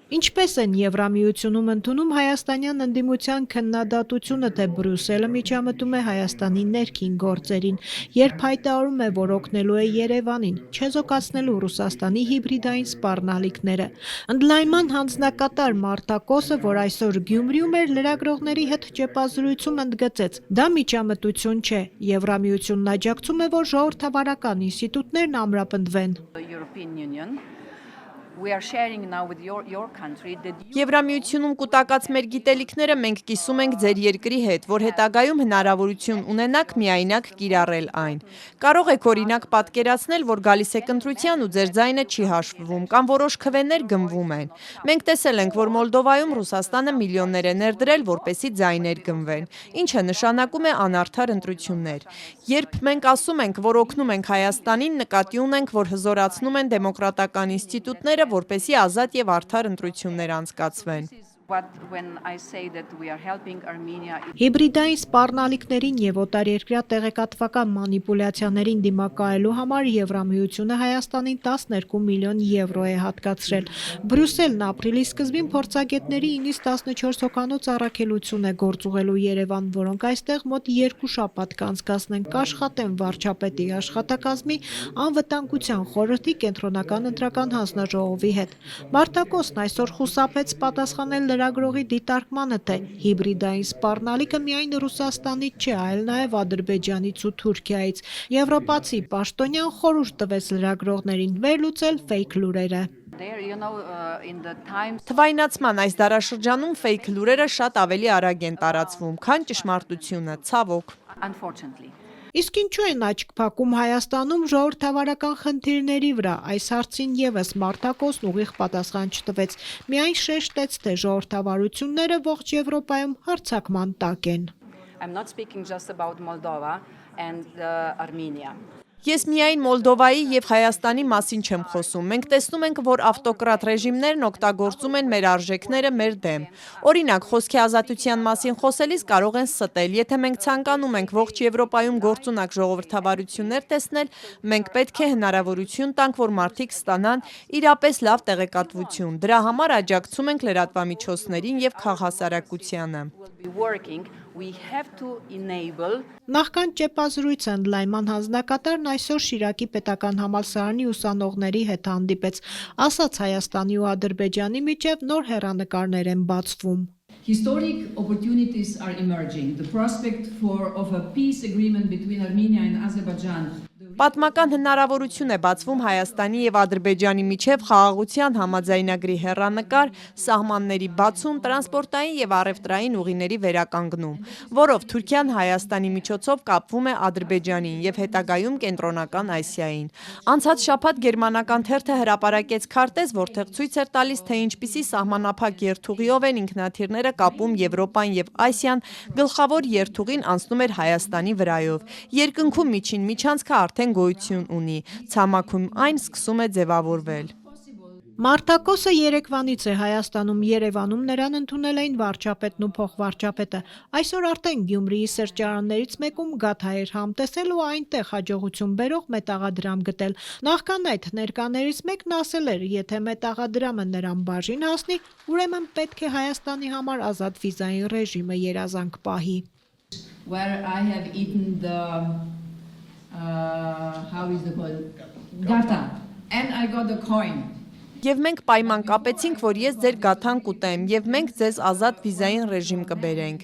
Ինչպես են Եվրամիությունում ընդունում հայաստանյան ընդդիմության քննադատությունը, թե Բրյուսելը միջամտում է Հայաստանի ներքին գործերին, երբ հայտարարում է, որ օգնելու է Երևանին, չեզոքացնելու Ռուսաստանի հիբրիդային սպառնալիքները։ Ընդլայնման հանձնակատար Մարթա Կոսը, որ այսօր Գյումրիում էր, լրագրողների հետ ճեպազրույցում ընդգծեց. դա միջամտություն չէ։ Եվրամիությունն աջակցում է, որ ժողովրդավարական ինստիտուտներն ամրապնդվեն։ Եվրամիությունում կուտակած մեր գիտելիքները մենք կիսում ենք ձեր երկրի հետ, որ հետագայում հնարավորություն ունենաք միայնակ կիրառել այն։ Կարող եք օրինակ պատկերացնել, որ գալիս եք ընտրության ու ձեր ձայնը չի հաշվվում, կամ որոշ քվեներ գնվում են։ Մենք տեսել ենք, որ Մոլդովայում Ռուսաստանը միլիոններ է ներդրել, որպեսզի ձայներ գնվեն, ինչը նշանակում է անարդար ընտրություններ։ Երբ մենք ասում ենք, որ օգնում ենք Հայաստանին, նկատի ունենք, որ հզորացնում են դեմոկրատական ինստիտուտները, որպեսզի ազատ և արդար ընտրություններ անցկացվեն։ Հիբրիդային սպառնալիքներին և օտարերկրյա տեղեկատվական մանիպուլյացիաներին դիմակայելու համար Եվրամիությունը Հայաստանին 12 միլիոն եվրո է հատկացրել։ Բրյուսելն ապրիլի սկզբին փորձագետների 9-14 հոգանոց առաքելություն է գործուղելու Երևան, որոնք այստեղ մոտ 2 շաբաթ կանցկացնեն, կաշխատեն վարչապետի աշխատակազմի, անվտանգության խորհրդի, կենտրոնական ընտրական հանձնաժողովի հետ։ Մարթա Կոսն այսօր խուսափեց պատասխանել լրագրողի դիտարկմանը, թե հիբրիդային սպառնալիքը միայն Ռուսաստանից չէ, այլ նաև Ադրբեջանից ու Թուրքիայից։ Եվրոպացի պաշտոնյան խորհուրդ տվեց լրագրողներին վերլուծել ֆեյք լուրերը։ Թվայնացման այս դարաշրջանում ֆեյք լուրերը շատ ավելի արագ են տարածվում, քան ճշմարտությունը, ցավոք։ Իսկ ինչու են աչք փակում Հայաստանում ժողովրդավարական խնդիրների վրա։ Այս հարցին ևս Մարթա Կոսն ուղիղ պատասխան չտվեց, միայն շեշտեց, թե ժողովրդավարությունները ողջ Եվրոպայում հարձակման տակ են։ Ես միայն Մոլդովայի և Հայաստանի մասին չեմ խոսում, մենք տեսնում ենք, որ ավտոկրատ ռեժիմներն օգտագործում են մեր արժեքները մեր դեմ։ Օրինակ, խոսքի ազատության մասին խոսելիս կարող են ստել, եթե մենք ցանկանում ենք ողջ Եվրոպայում գործունակ ժողովրդավարություններ տեսնել, մենք պետք է հնարավորություն տանք, որ մարդիկ ստանան իրապես լավ տեղեկատվություն։ Դրա համար աջակցում ենք լրատվամիջոցներին և քաղհասարակությանը։ Նախքան ճեպազրույցը ընդլայնման հանձնակատարն այսօր Շիրակի պետական համալսարանի ուսանողների հետ հանդիպեց, ասաց Հայաստանի ու Ադրբեջանի միջև նոր հեռանկարներ են բացվում։ Historic opportunities are emerging. The prospect of a peace agreement between Armenia and Azerbaijan. Պատմական հնարավորություն է բացվում Հայաստանի և Ադրբեջանի միջև խաղաղության համաձայնագրի հեռանկար, սահմանների բացում, տրանսպորտային և առևտրային ուղիների վերականգնում, որով Թուրքիան Հայաստանի միջոցով կապվում է Ադրբեջանին և հետագայում Կենտրոնական Ասիային։ Անցած շաբաթ գերմանական թերթը հրապարակեց քարտեզ, որտեղ ցույց էր տալիս, թե ինչպիսի սահմանափակ երթուղիով են ինքնաթիռները կապում Եվրոպան և Ասիան, գլխավոր երթուղին անցնում էր Հայաստանի վրայով։ Երկնքում միջին միջանցքը արդեն գոյություն ունի, ցամաքում այն սկսում է ձևավորվել։ Մարթա Կոսը երեկվանից է Հայաստանում, Երևանում նրան ընդունել էին վարչապետն ու փոխվարչապետը։ Այսօր արդեն Գյումրիի սրճարաններից մեկում Գաթա էր համտեսել ու այնտեղ հաջողություն բերող մետաղադրամ գտել։ Նախքան այդ ներկաներից մեկն ասել էր, եթե մետաղադրամը նրան բաժին հասնի, ուրեմն պետք է Հայաստանի համար ազատ վիզային ռեժիմը երազանք պահի։ Gata, and I got the coin. Եվ մենք պայման կապեցինք, որ ես ձեր գաթան կուտեմ, և մենք ձեզ ազատ վիզային ռեժիմ կբերենք։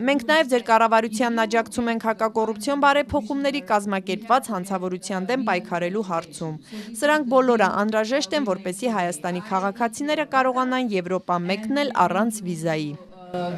Մենք նաև ձեր կառավարությանն աջակցում ենք հակակոռուպցիոն բարեփոխումների կազմակերպված հանցավորության դեմ պայքարելու հարցում։ Սրանք բոլորը անհրաժեշտ են, որպեսզի Հայաստանի քաղաքացիները կարողանան Եվրոպա մեկնել առանց վիզայի։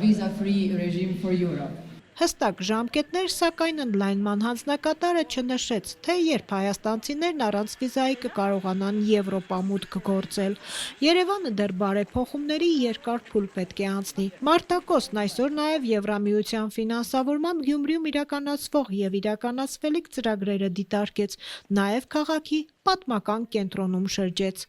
Visa-free regime for Europe. Հստակ ժամկետներ, սակայն ընդլայնման հանձնակատարը չնշեց, թե երբ հայաստանցիներն առանց վիզայի կկարողանան Եվրոպա մուտք գործել։ Երևանը դեռ բարեփոխումների երկար փուլ պետք է անցնի։ Մարթա Կոսն այսօր նաև Եվրամիության ֆինանսավորմամբ Գյումրիում իրականացվող և իրականացվելիք ծրագրերը դիտարկեց, նաև քաղաքի պատմական կենտրոնում շրջեց։